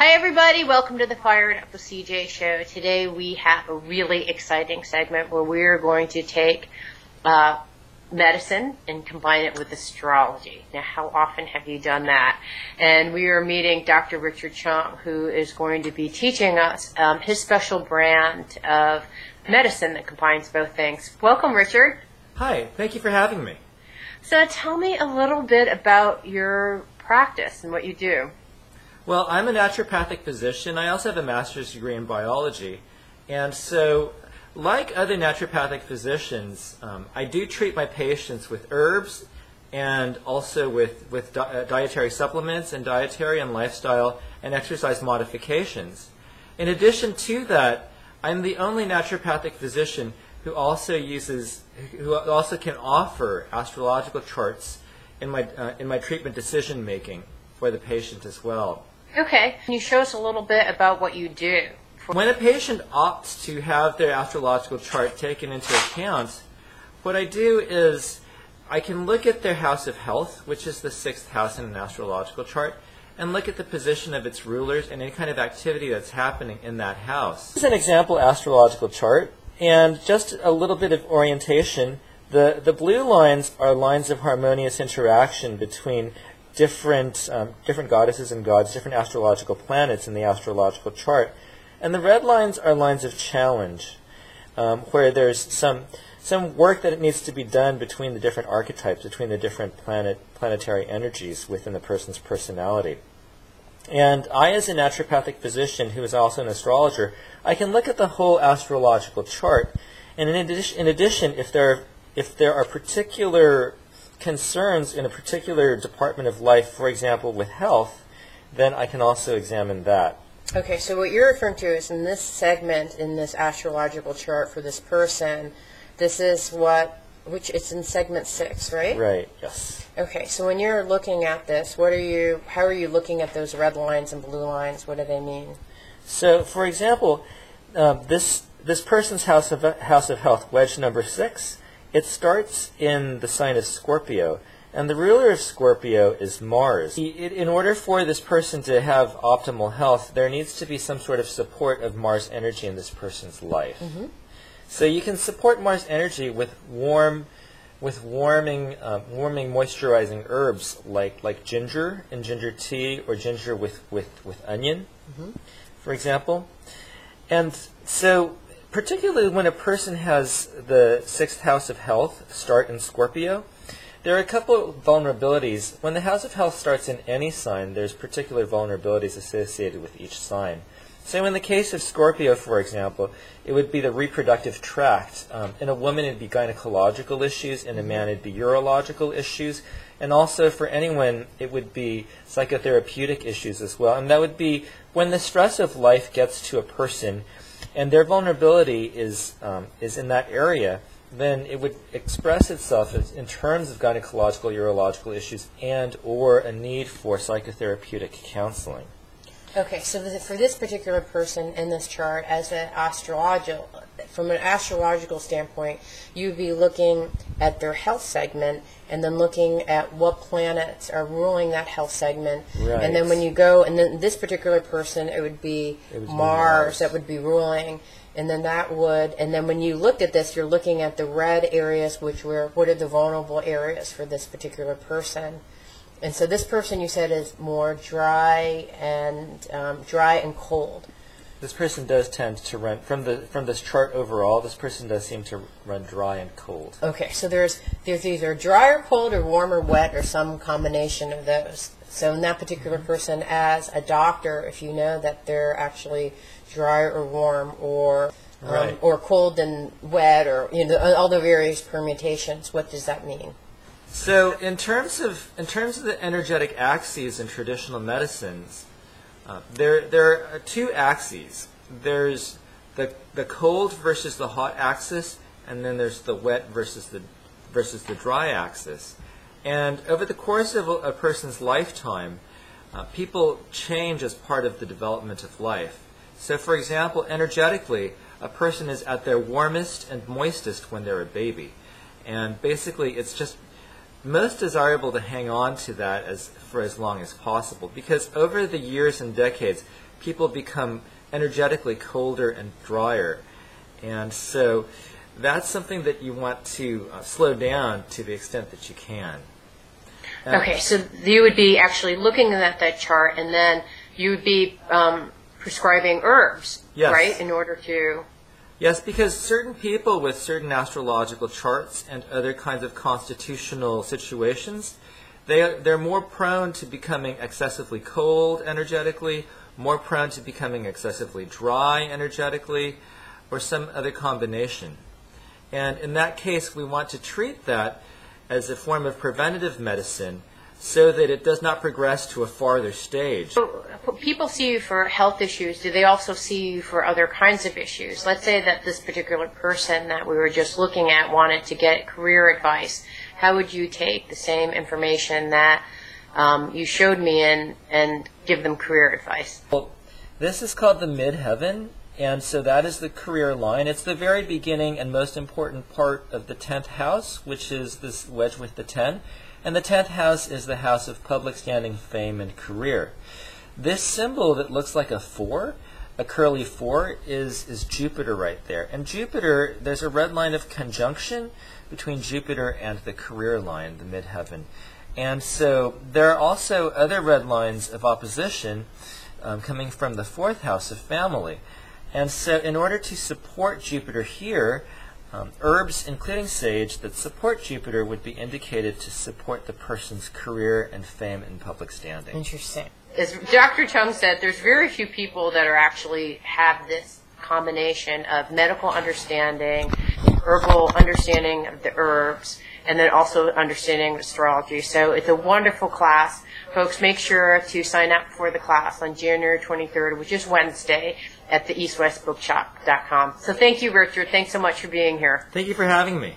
Hi everybody, welcome to the Fired Up with CJ show. Today we have a really exciting segment where we're going to take medicine and combine it with astrology. Now, how often have you done that? And we are meeting Dr. Richard Chong, who is going to be teaching us his special brand of medicine that combines both things. Welcome, Richard. Hi, thank you for having me. So tell me a little bit about your practice and what you do. Well, I'm a naturopathic physician. I also have a master's degree in biology. And so, like other naturopathic physicians, I do treat my patients with herbs and also with dietary supplements and dietary and lifestyle and exercise modifications. In addition to that, I'm the only naturopathic physician who also can offer astrological charts in my treatment decision making for the patient as well. Okay. Can you show us a little bit about what you do? When a patient opts to have their astrological chart taken into account, what I do is I can look at their house of health, which is the 6th house in an astrological chart, and look at the position of its rulers and any kind of activity that's happening in that house. This is an example astrological chart, and just a little bit of orientation. The blue lines are lines of harmonious interaction between different goddesses and gods, different astrological planets in the astrological chart. And the red lines are lines of challenge, where there's some work that needs to be done between the different archetypes, between the different planetary energies within the person's personality. And I, as a naturopathic physician who is also an astrologer, I can look at the whole astrological chart. And in addition, if there are particular concerns in a particular department of life, for example, with health, then I can also examine that. Okay, so what you're referring to is in this segment, in this astrological chart for this person, this is it's in segment 6, right? Right, yes. Okay, so when you're looking at this, how are you looking at those red lines and blue lines? What do they mean? So, for example, this person's house of health, wedge number 6, it starts in the sign of Scorpio, and the ruler of Scorpio is Mars. In order for this person to have optimal health, there needs to be some sort of support of Mars energy in this person's life. Mm-hmm. So you can support Mars energy with warming, moisturizing herbs like ginger and ginger tea, or ginger with onion, mm-hmm. for example. And so, particularly when a person has the 6th house of health start in Scorpio, there are a couple of vulnerabilities. When the house of health starts in any sign, there's particular vulnerabilities associated with each sign. So in the case of Scorpio, for example, it would be the reproductive tract. In a woman, it would be gynecological issues. In a man, it would be urological issues. And also for anyone, it would be psychotherapeutic issues as well. And that would be when the stress of life gets to a person and their vulnerability is in that area, then it would express itself in terms of gynecological, urological issues and or a need for psychotherapeutic counseling. Okay, so for this particular person in this chart, from an astrological standpoint, you'd be looking at their health segment and then looking at what planets are ruling that health segment. Right. And then when you then this particular person, it would be Mars that would be ruling. And then when you looked at this, you're looking at the red areas, what are the vulnerable areas for this particular person. And so this person, you said, is more dry and cold. This person does tend to run, from this chart overall, this person does seem to run dry and cold. Okay, so there's either dry or cold or warm or wet or some combination of those. So in that particular person, as a doctor, if you know that they're actually dry or warm or cold and wet, or all the various permutations, what does that mean? So in terms of the energetic axes in traditional medicines, there are 2 axes. There's the cold versus the hot axis, and then there's the wet versus the dry axis. And over the course of a person's lifetime, people change as part of the development of life. So, for example, energetically, a person is at their warmest and moistest when they're a baby, and basically, it's just most desirable to hang on to that for as long as possible, because over the years and decades, people become energetically colder and drier. And so that's something that you want to slow down to the extent that you can. Okay, so you would be actually looking at that chart, and then you would be prescribing herbs, yes. right, in order to... Yes, because certain people with certain astrological charts and other kinds of constitutional situations, they're more prone to becoming excessively cold energetically, more prone to becoming excessively dry energetically, or some other combination. And in that case, we want to treat that as a form of preventative medicine so that it does not progress to a farther stage. So, people see you for health issues. Do they also see you for other kinds of issues? Let's say that this particular person that we were just looking at wanted to get career advice. How would you take the same information that you showed me and give them career advice? Well, this is called the midheaven, and so that is the career line. It's the very beginning and most important part of the 10th house, which is this wedge with the 10. And the 10th house is the house of public standing, fame, and career. This symbol that looks like a 4, a curly 4, is Jupiter right there. And Jupiter, there's a red line of conjunction between Jupiter and the career line, the midheaven. And so there are also other red lines of opposition coming from the 4th house of family. And so in order to support Jupiter here, herbs, including sage, that support Jupiter would be indicated to support the person's career and fame and public standing. Interesting. As Dr. Chung said, there's very few people that are actually have this combination of medical understanding, herbal understanding of the herbs, and then also understanding astrology. So it's a wonderful class. Folks, make sure to sign up for the class on January 23rd, which is Wednesday, at the eastwestbookshop.com. So thank you, Richard. Thanks so much for being here. Thank you for having me.